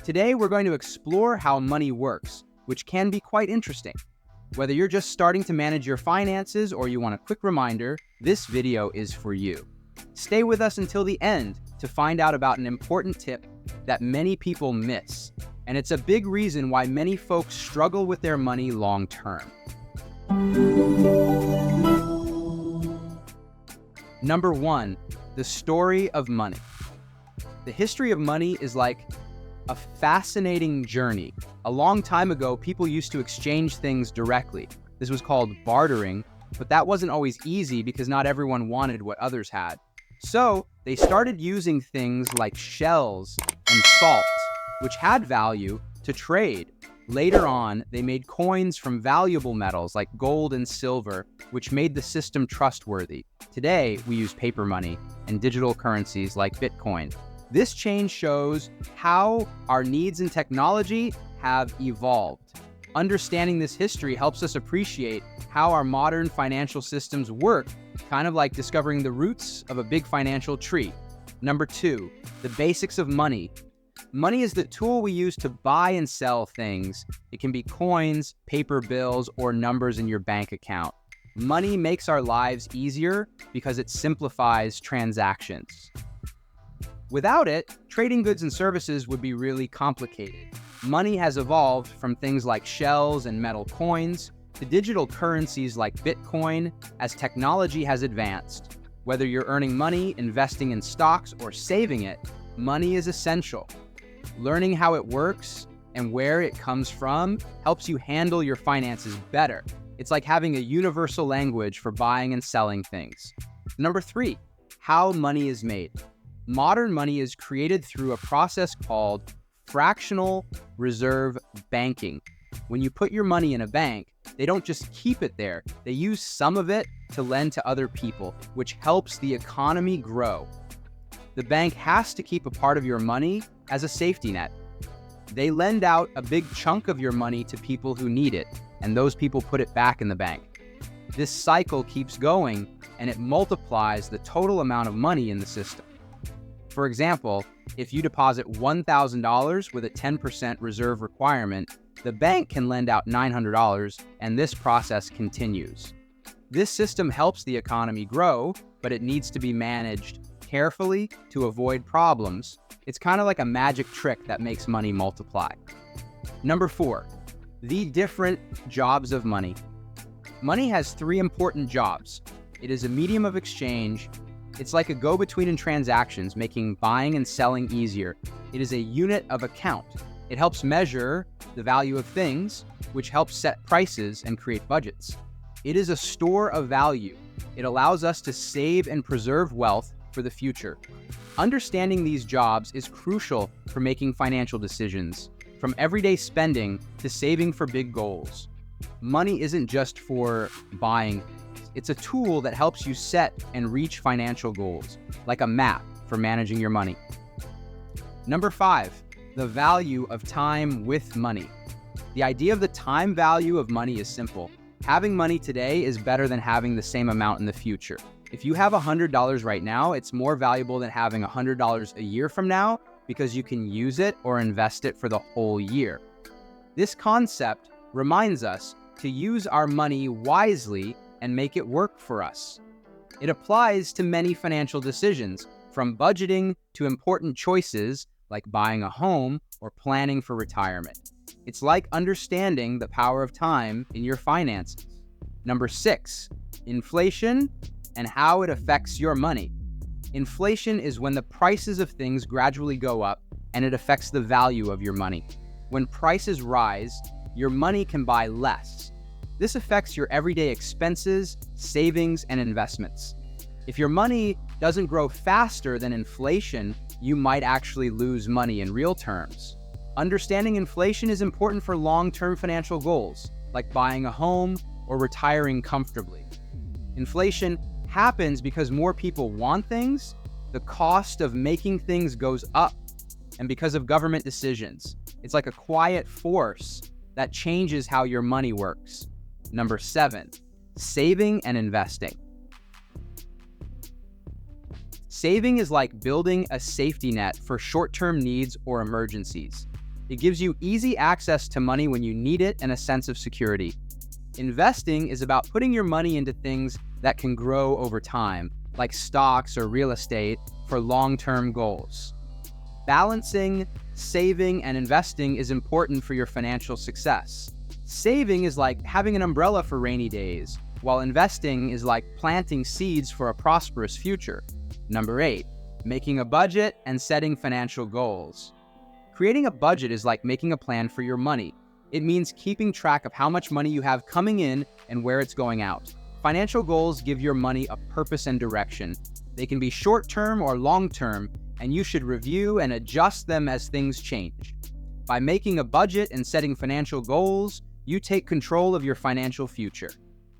Today, we're going to explore how money works, which can be quite interesting. Whether you're just starting to manage your finances or you want a quick reminder, this video is for you. Stay with us until the end to find out about an important tip that many people miss, and it's a big reason why many folks struggle with their money long term. Number 1, the story of money. The history of money is like a fascinating journey. A long time ago, people used to exchange things directly. This was called bartering, but that wasn't always easy because not everyone wanted what others had. So they started using things like shells and salt, which had value, to trade. Later on, they made coins from valuable metals like gold and silver, which made the system trustworthy. Today, we use paper money and digital currencies like Bitcoin. This change shows how our needs in technology have evolved. Understanding this history helps us appreciate how our modern financial systems work, kind of like discovering the roots of a big financial tree. Number 2, the basics of money. Money is the tool we use to buy and sell things. It can be coins, paper bills, or numbers in your bank account. Money makes our lives easier because it simplifies transactions. Without it, trading goods and services would be really complicated. Money has evolved from things like shells and metal coins to digital currencies like Bitcoin as technology has advanced. Whether you're earning money, investing in stocks, or saving it, money is essential. Learning how it works and where it comes from helps you handle your finances better. It's like having a universal language for buying and selling things. Number 3, how money is made. Modern money is created through a process called fractional reserve banking. When you put your money in a bank, they don't just keep it there. They use some of it to lend to other people, which helps the economy grow. The bank has to keep a part of your money as a safety net. They lend out a big chunk of your money to people who need it, and those people put it back in the bank. This cycle keeps going, and it multiplies the total amount of money in the system. For example, if you deposit $1,000 with a 10% reserve requirement, the bank can lend out $900, and this process continues. This system helps the economy grow, but it needs to be managed carefully to avoid problems. It's kind of like a magic trick that makes money multiply. Number 4, the different jobs of money. Money has 3 important jobs. It is a medium of exchange. It's like a go-between in transactions, making buying and selling easier. It is a unit of account. It helps measure the value of things, which helps set prices and create budgets. It is a store of value. It allows us to save and preserve wealth for the future. Understanding these jobs is crucial for making financial decisions, from everyday spending to saving for big goals. Money isn't just for buying. It's a tool that helps you set and reach financial goals, like a map for managing your money. Number 5, the value of time with money. The idea of the time value of money is simple. Having money today is better than having the same amount in the future. If you have $100 right now, it's more valuable than having $100 a year from now because you can use it or invest it for the whole year. This concept reminds us to use our money wisely and make it work for us. It applies to many financial decisions, from budgeting to important choices like buying a home or planning for retirement. It's like understanding the power of time in your finances. Number 6, inflation and how it affects your money. Inflation is when the prices of things gradually go up and it affects the value of your money. When prices rise, your money can buy less. This affects your everyday expenses, savings, and investments. If your money doesn't grow faster than inflation, you might actually lose money in real terms. Understanding inflation is important for long-term financial goals, like buying a home or retiring comfortably. Inflation happens because more people want things, the cost of making things goes up, and because of government decisions. It's like a quiet force that changes how your money works. Number 7, saving and investing. Saving is like building a safety net for short-term needs or emergencies. It gives you easy access to money when you need it and a sense of security. Investing is about putting your money into things that can grow over time, like stocks or real estate, for long-term goals. Balancing saving and investing is important for your financial success. Saving is like having an umbrella for rainy days, while investing is like planting seeds for a prosperous future. Number 8, making a budget and setting financial goals. Creating a budget is like making a plan for your money. It means keeping track of how much money you have coming in and where it's going out. Financial goals give your money a purpose and direction. They can be short-term or long-term, and you should review and adjust them as things change. By making a budget and setting financial goals, you take control of your financial future.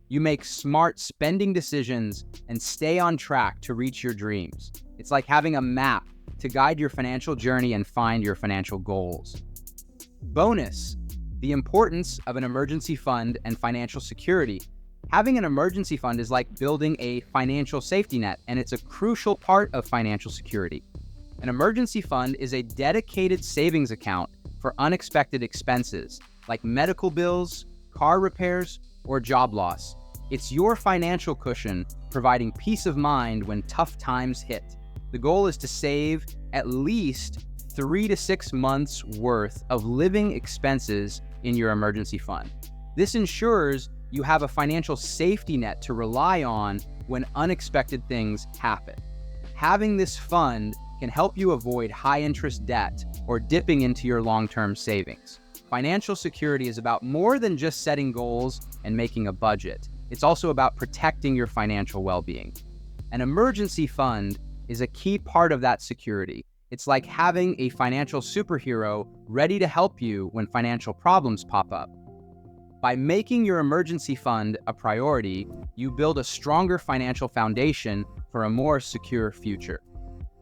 You make smart spending decisions and stay on track to reach your dreams. It's like having a map to guide your financial journey and find your financial goals. Bonus: the importance of an emergency fund and financial security. Having an emergency fund is like building a financial safety net, and it's a crucial part of financial security. An emergency fund is a dedicated savings account for unexpected expenses, like medical bills, car repairs, or job loss. It's your financial cushion, providing peace of mind when tough times hit. The goal is to save at least 3 to 6 months worth of living expenses in your emergency fund. This ensures you have a financial safety net to rely on when unexpected things happen. Having this fund can help you avoid high-interest debt or dipping into your long-term savings. Financial security is about more than just setting goals and making a budget. It's also about protecting your financial well-being. An emergency fund is a key part of that security. It's like having a financial superhero ready to help you when financial problems pop up. By making your emergency fund a priority, you build a stronger financial foundation for a more secure future.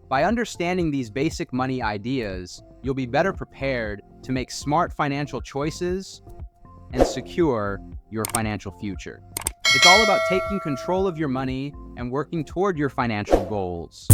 By understanding these basic money ideas, you'll be better prepared to make smart financial choices and secure your financial future. It's all about taking control of your money and working toward your financial goals.